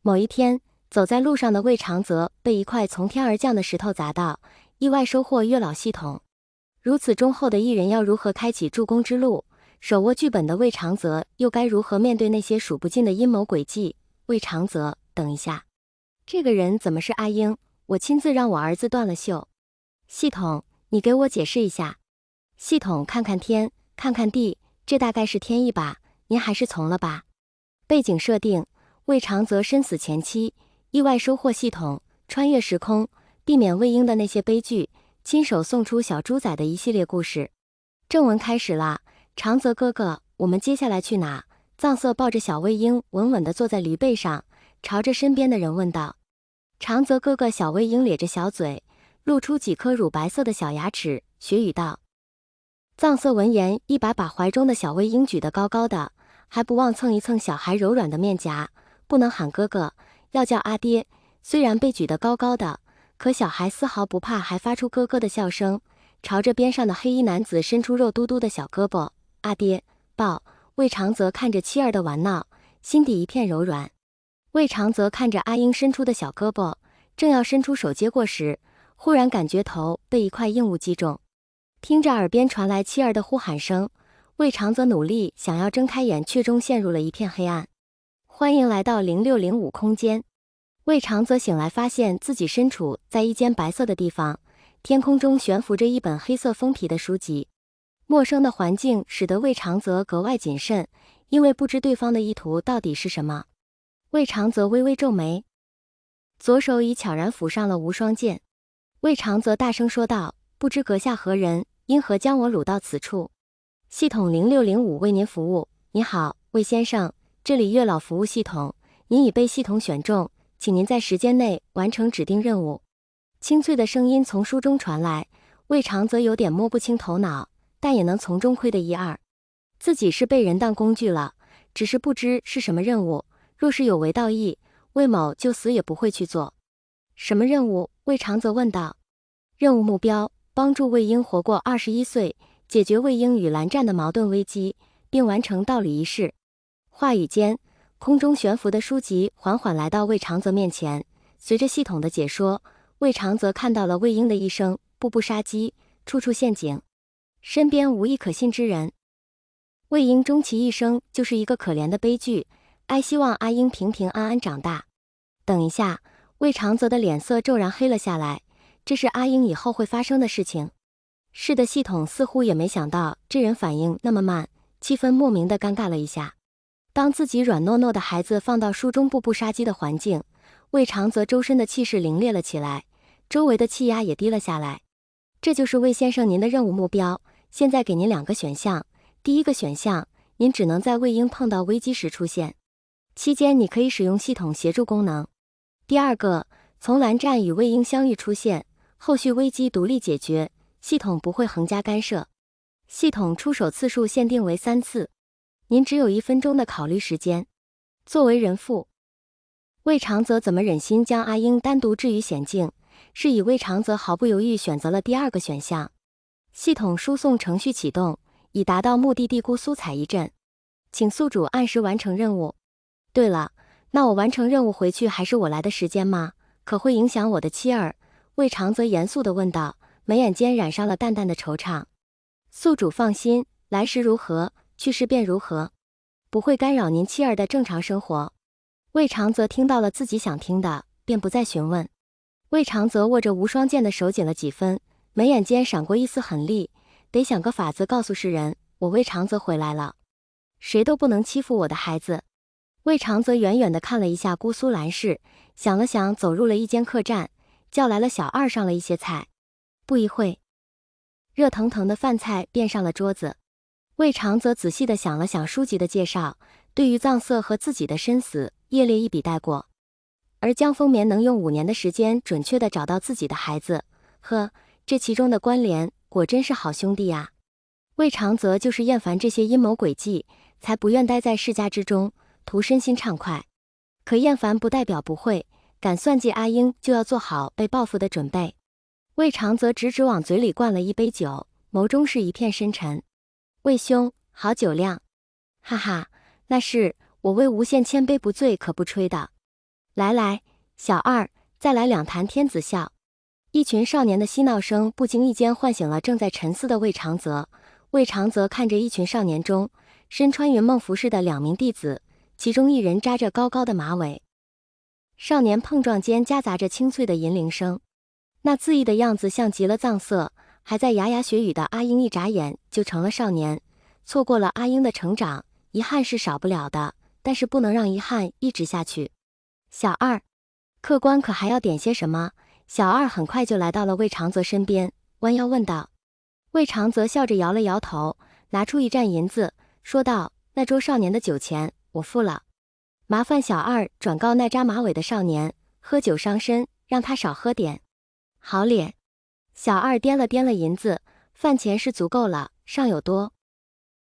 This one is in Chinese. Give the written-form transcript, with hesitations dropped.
某一天，走在路上的魏长泽被一块从天而降的石头砸到，意外收获月老系统。如此忠厚的艺人要如何开启助攻之路？手握剧本的魏长泽又该如何面对那些数不尽的阴谋诡计？魏长泽，等一下，这个人怎么是阿英？我亲自让我儿子断了袖。系统，你给我解释一下。系统，看看天，看看地，这大概是天意吧？您还是从了吧。背景设定：魏长泽身死前妻，意外收获系统，穿越时空，避免魏婴的那些悲剧，亲手送出小猪仔的一系列故事。正文开始啦，长泽哥哥，我们接下来去哪？藏色抱着小魏婴，稳稳地坐在驴背上，朝着身边的人问道。长泽哥哥，小魏婴咧着小嘴，露出几颗乳白色的小牙齿，学语道。藏色闻言，一把怀中的小魏婴举得高高的，还不忘蹭一蹭小孩柔软的面颊。不能喊哥哥，要叫阿爹。虽然被举得高高的，可小孩丝毫不怕，还发出咯咯的笑声，朝着边上的黑衣男子伸出肉嘟嘟的小胳膊。阿爹，抱。魏长泽看着妻儿的玩闹，心底一片柔软。魏长泽看着阿英伸出的小胳膊，正要伸出手接过时，忽然感觉头被一块硬物击中。听着耳边传来妻儿的呼喊声，魏长泽努力想要睁开眼，却终陷入了一片黑暗。欢迎来到0605空间。魏长泽醒来，发现自己身处在一间白色的地方，天空中悬浮着一本黑色封皮的书籍。陌生的环境使得魏长泽格外谨慎，因为不知对方的意图到底是什么。魏长泽微微皱眉，左手已悄然抚上了无双剑。魏长泽大声说道：“不知阁下何人，因何将我掳到此处？”系统0605为您服务。你好，魏先生，这里月老服务系统，您已被系统选中，请您在时间内完成指定任务。清脆的声音从书中传来，魏长泽有点摸不清头脑，但也能从中窥得一二。自己是被人当工具了，只是不知是什么任务，若是有违道义，魏某就死也不会去做。什么任务？魏长泽问道。任务目标：帮助魏婴活过21岁，解决魏婴与蓝湛的矛盾危机，并完成道理仪式。话语间，空中悬浮的书籍缓缓来到魏长泽面前。随着系统的解说，魏长泽看到了魏婴的一生，步步杀机，处处陷阱，身边无一可信之人。魏婴终其一生就是一个可怜的悲剧，哀希望阿英平平安安长大。等一下，魏长泽的脸色骤然黑了下来，这是阿英以后会发生的事情。是的，系统似乎也没想到这人反应那么慢，气氛莫名的尴尬了一下。当自己软糯糯的孩子放到书中步步杀机的环境，魏长泽周身的气势凌冽了起来，周围的气压也低了下来。这就是魏先生您的任务目标，现在给您2个选项。第一个选项，您只能在魏婴碰到危机时出现，期间你可以使用系统协助功能。第二个，从蓝湛与魏婴相遇出现，后续危机独立解决，系统不会横加干涉。系统出手次数限定为3次，您只有1分钟的考虑时间。作为人父，魏长泽怎么忍心将阿英单独置于险境，是以魏长泽毫不犹豫选择了第2个选项。系统输送程序启动，已达到目的地姑苏采一镇，请宿主按时完成任务。对了，那我完成任务回去还是我来的时间吗？可会影响我的妻儿？魏长泽严肃地问道，眉眼间染上了淡淡的惆怅。宿主放心，来时如何，去时便如何，不会干扰您妻儿的正常生活。魏长泽听到了自己想听的，便不再询问。魏长泽握着无双剑的手紧了几分，眉眼间闪过一丝狠厉，得想个法子告诉世人，我魏长泽回来了，谁都不能欺负我的孩子。魏长泽远远地看了一下姑苏蓝氏，想了想，走入了一间客栈，叫来了小二上了一些菜。不一会，热腾腾的饭菜便上了桌子。魏长泽仔细地想了想书籍的介绍，对于藏色和自己的身死页列一笔带过。而江丰眠能用5年的时间准确地找到自己的孩子，呵，这其中的关联果真是好兄弟啊。魏长泽就是厌烦这些阴谋诡计，才不愿待在世家之中，图身心畅快。可厌烦不代表不会，敢算计阿英就要做好被报复的准备。魏长泽直直往嘴里灌了一杯酒，眸中是一片深沉。魏兄，好酒量。哈哈，那是我魏无限千杯不醉可不吹的。来来，小二，再来两坛天子笑。一群少年的嬉闹声不经意间唤醒了正在沉思的魏长泽。魏长泽看着一群少年中身穿云梦服饰的2名弟子，其中一人扎着高高的马尾。少年碰撞间夹杂着清脆的银铃声，那恣意的样子像极了藏色。还在牙牙学语的阿英一眨眼就成了少年，错过了阿英的成长，遗憾是少不了的，但是不能让遗憾一直下去。小二，客官可还要点些什么？小二很快就来到了魏长泽身边，弯腰问道。魏长泽笑着摇了摇头，拿出1战银子，说道：“那周少年的酒钱我付了，麻烦小二转告那扎马尾的少年，喝酒伤身，让他少喝点。”好咧。小二掂了掂了银子，饭钱是足够了，尚有多。